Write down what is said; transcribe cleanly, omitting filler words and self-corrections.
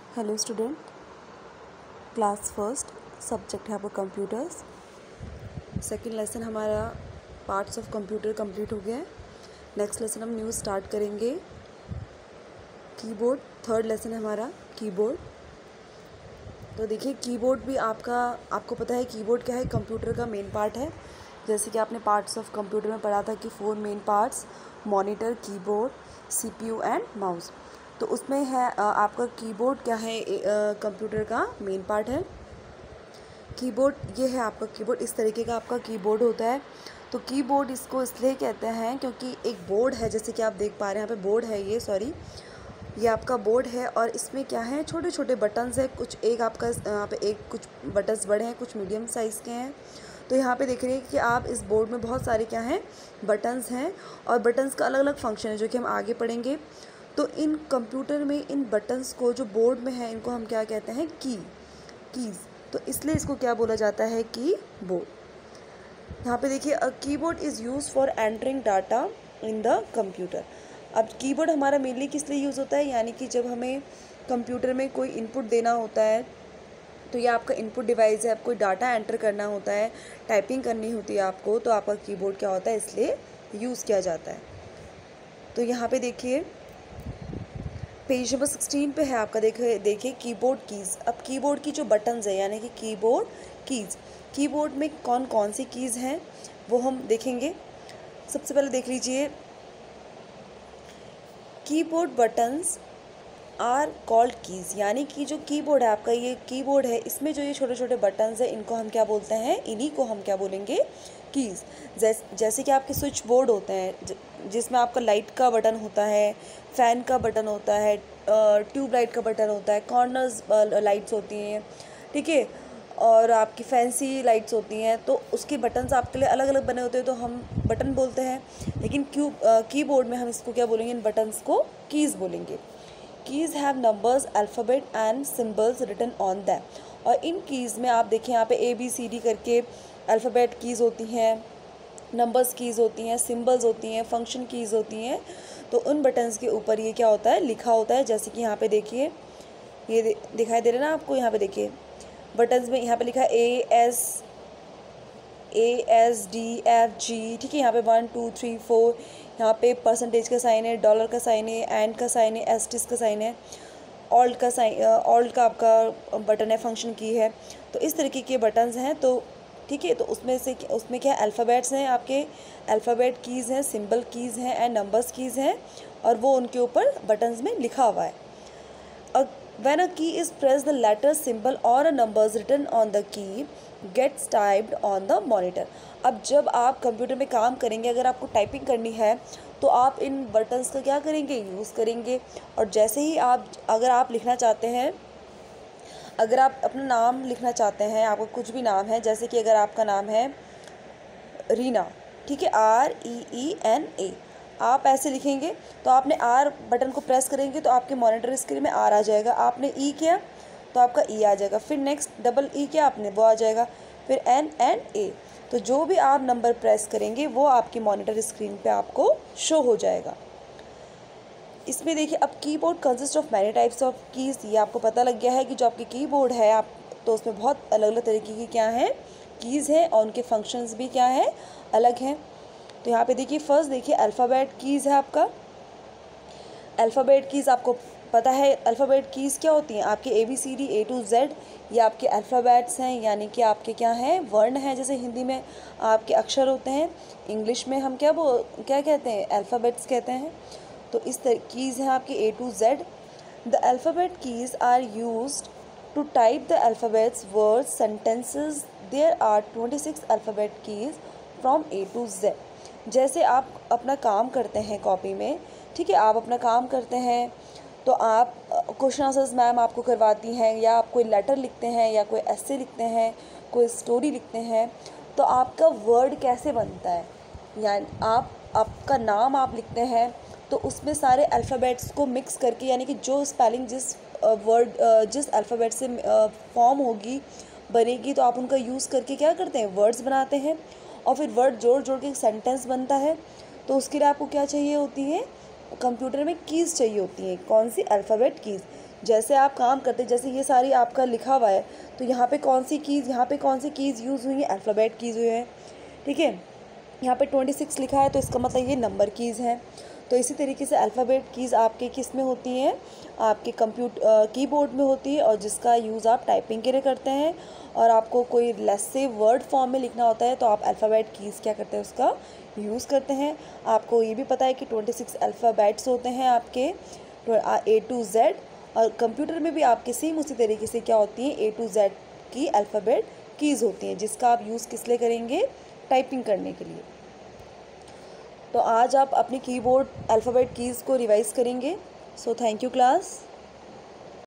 Hello student, class first, subject है आपका computers. Second lesson हमारा पार्ट्स ऑफ कंप्यूटर कंप्लीट हो गया है। नेक्स्ट लेसन हम न्यू स्टार्ट करेंगे कीबोर्ड। थर्ड लेसन है हमारा कीबोर्ड। तो देखिए कीबोर्ड भी आपको पता है कीबोर्ड क्या है, कंप्यूटर का मेन पार्ट है। जैसे कि आपने पार्ट्स ऑफ कंप्यूटर में पढ़ा था कि 4 main parts, monitor, keyboard, CPU and mouse. तो उसमें है आपका कीबोर्ड क्या है, कंप्यूटर का मेन पार्ट है। कीबोर्ड ये है आपका कीबोर्ड, इस तरीके का आपका कीबोर्ड होता है। तो कीबोर्ड इसको इसलिए कहते हैं क्योंकि एक बोर्ड है, जैसे कि आप देख पा रहे हैं यहाँ पे बोर्ड है, ये आपका बोर्ड है और इसमें क्या है, छोटे छोटे बटन्स है। कुछ एक आपका यहाँ पे एक कुछ बटन्स बड़े हैं, कुछ मीडियम साइज़ के हैं। तो यहाँ पे देख रहे हैं कि आप इस बोर्ड में बहुत सारे क्या हैं, बटन्स हैं और बटन्स का अलग अलग फंक्शन है जो कि हम आगे पढ़ेंगे। तो इन कंप्यूटर में इन बटन्स को जो बोर्ड में है इनको हम क्या कहते हैं, कीज़। तो इसलिए इसको क्या बोला जाता है, कीबोर्ड। यहाँ पे देखिए keyboard is use for entering data in the computer. अब कीबोर्ड हमारा मेनली किस लिए यूज़ होता है, यानी कि जब हमें कंप्यूटर में कोई इनपुट देना होता है तो ये आपका इनपुट डिवाइस है, आपको कोई डाटा एंटर करना होता है, टाइपिंग करनी होती है आपको, तो आपका कीबोर्ड क्या होता है, इसलिए यूज़ किया जाता है। तो यहाँ पे देखिए पेज नंबर 16 पे है आपका, देखिए कीबोर्ड कीज़। अब कीबोर्ड की जो बटन्स है यानी कि कीबोर्ड कीज़, कीबोर्ड में कौन कौन सी कीज़ हैं वो हम देखेंगे। सबसे पहले देख लीजिए, keyboard buttons are called keys, यानी कि जो कीबोर्ड है आपका, ये कीबोर्ड है, इसमें जो ये छोटे छोटे बटन्स हैं इनको हम क्या बोलते हैं, इन्हीं को हम क्या बोलेंगे, कीज़। जैसे कि आपके स्विच बोर्ड होते हैं जिसमें आपका लाइट का बटन होता है, फ़ैन का बटन होता है, ट्यूब लाइट का बटन होता है, कॉर्नर्स लाइट्स होती हैं, ठीक है, और आपकी फैंसी लाइट्स होती हैं। तो उसके बटन्स आपके लिए अलग अलग बने होते हैं तो हम बटन बोलते हैं, लेकिन कीबोर्ड में हम इसको क्या बोलेंगे, इन बटन्स को कीज़ बोलेंगे। Keys have numbers, alphabet and symbols written on them. और इन कीज़ में आप देखें यहाँ पे ABCD करके अल्फ़ाबेट कीज़ होती हैं, नंबर्स कीज़ होती हैं, सिम्बल्स होती हैं, फंक्शन कीज़ होती हैं। तो उन बटन्स के ऊपर ये क्या होता है, लिखा होता है। जैसे कि यहाँ पे देखिए, ये दिखाई दे रहा है ना आपको, यहाँ पे देखिए बटन्स में यहाँ पे लिखा है ASDFG, ठीक है। यहाँ पे 1 2 3 4, यहाँ पे परसेंटेज का साइन है, डॉलर का साइन है, एंड का साइन है, एस्टिस का साइन है, ऑल्ट का साइन, ऑल्ट का आपका बटन है, फंक्शन की है। तो इस तरीके के बटन्स हैं। तो ठीक है, तो उसमें क्या अल्फ़ाबेट्स हैं, आपके अल्फ़ाबेट कीज़ हैं, सिंबल कीज़ हैं एंड नंबर्स कीज़ हैं, और वो उनके ऊपर बटन्स में लिखा हुआ है। When a key is pressed, the letter, symbol or a numbers written on the key gets typed on the monitor. अब जब आप कंप्यूटर में काम करेंगे, अगर आपको टाइपिंग करनी है तो आप इन बटन्स का क्या करेंगे, यूज़ करेंगे। और जैसे ही अगर आप लिखना चाहते हैं, अगर आप अपना नाम लिखना चाहते हैं, आपका कुछ भी नाम है, जैसे कि अगर आपका नाम है रीना, ठीक है, REENA, आप ऐसे लिखेंगे तो आपने R बटन को प्रेस करेंगे तो आपके मॉनिटर स्क्रीन में R आ जाएगा। आपने E किया तो आपका E आ जाएगा, फिर नेक्स्ट डबल E किया आपने, वो आ जाएगा, फिर N एंड A। तो जो भी आप नंबर प्रेस करेंगे वो आपकी मॉनिटर स्क्रीन पे आपको शो हो जाएगा। इसमें देखिए, अब keyboard consist of many types of keys. ये आपको पता लग गया है कि जो आपकी कीबोर्ड है आप, तो उसमें बहुत अलग अलग तरीके की क्या हैं, कीज़ हैं, और उनके फंक्शंस भी क्या हैं, अलग हैं। तो यहाँ पे देखिए, फर्स्ट देखिए अल्फ़ाबेट कीज़ है आपका। अल्फ़ाबेट कीज़ आपको पता है, अल्फ़ाबेट कीज़ क्या होती हैं, आपके ABCD A to Z, ये आपके अल्फ़ाबेट्स हैं, यानी कि आपके क्या हैं, वर्ण हैं। जैसे हिंदी में आपके अक्षर होते हैं, इंग्लिश में हम क्या कहते हैं, अल्फ़ाबेट्स कहते हैं। तो इस तरह कीज़ हैं आपके A to Z। The alphabet keys are used to type the alphabets, words, sentences. There are 26 alphabet keys from A to Z। जैसे आप अपना काम करते हैं कॉपी में, ठीक है, आप अपना काम करते हैं तो आप क्वेश्चन आंसर्स मैम आपको करवाती हैं, या आप कोई लेटर लिखते हैं, या कोई एस्से लिखते हैं, कोई स्टोरी लिखते हैं, तो आपका वर्ड कैसे बनता है, यानी आपका नाम आप लिखते हैं तो उसमें सारे अल्फ़ाबेट्स को मिक्स करके, यानी कि जो स्पेलिंग जिस अल्फ़ाबेट से फॉर्म होगी, बनेगी, तो आप उनका यूज़ करके क्या करते हैं, वर्ड्स बनाते हैं, और फिर वर्ड जोड़ जोड़ के एक सेंटेंस बनता है। तो उसके लिए आपको क्या चाहिए होती है, कंप्यूटर में कीज़ चाहिए होती हैं। कौन सी, अल्फ़ाबेट कीज़। जैसे आप काम करते, जैसे ये सारी आपका लिखा हुआ है, तो यहाँ पे कौन सी कीज़ यूज़ हुई है, अल्फ़ाबेट कीज़ हुई है, ठीक है। यहाँ पे 26 लिखा है तो इसका मतलब ये नंबर कीज़ हैं। तो इसी तरीके से अल्फ़ाबेट कीज़ आपके किस में होती हैं, आपके कीबोर्ड में होती है, और जिसका यूज़ आप टाइपिंग के लिए करते हैं। और आपको कोई लेसिव वर्ड फॉर्म में लिखना होता है तो आप अल्फ़ाबेट कीज़ क्या करते हैं, उसका यूज़ करते हैं। आपको ये भी पता है कि 26 अल्फ़ाबेट्स होते हैं आपके A to Z, और कंप्यूटर में भी आपके सेम उसी तरीके से क्या होती है, A to Z की अल्फ़ाबेट कीज़ होती हैं, जिसका आप यूज़ किस लिए करेंगे, टाइपिंग करने के लिए। तो आज आप अपनी कीबोर्ड अल्फ़ाबेट कीज़ को रिवाइज़ करेंगे। So thank you class.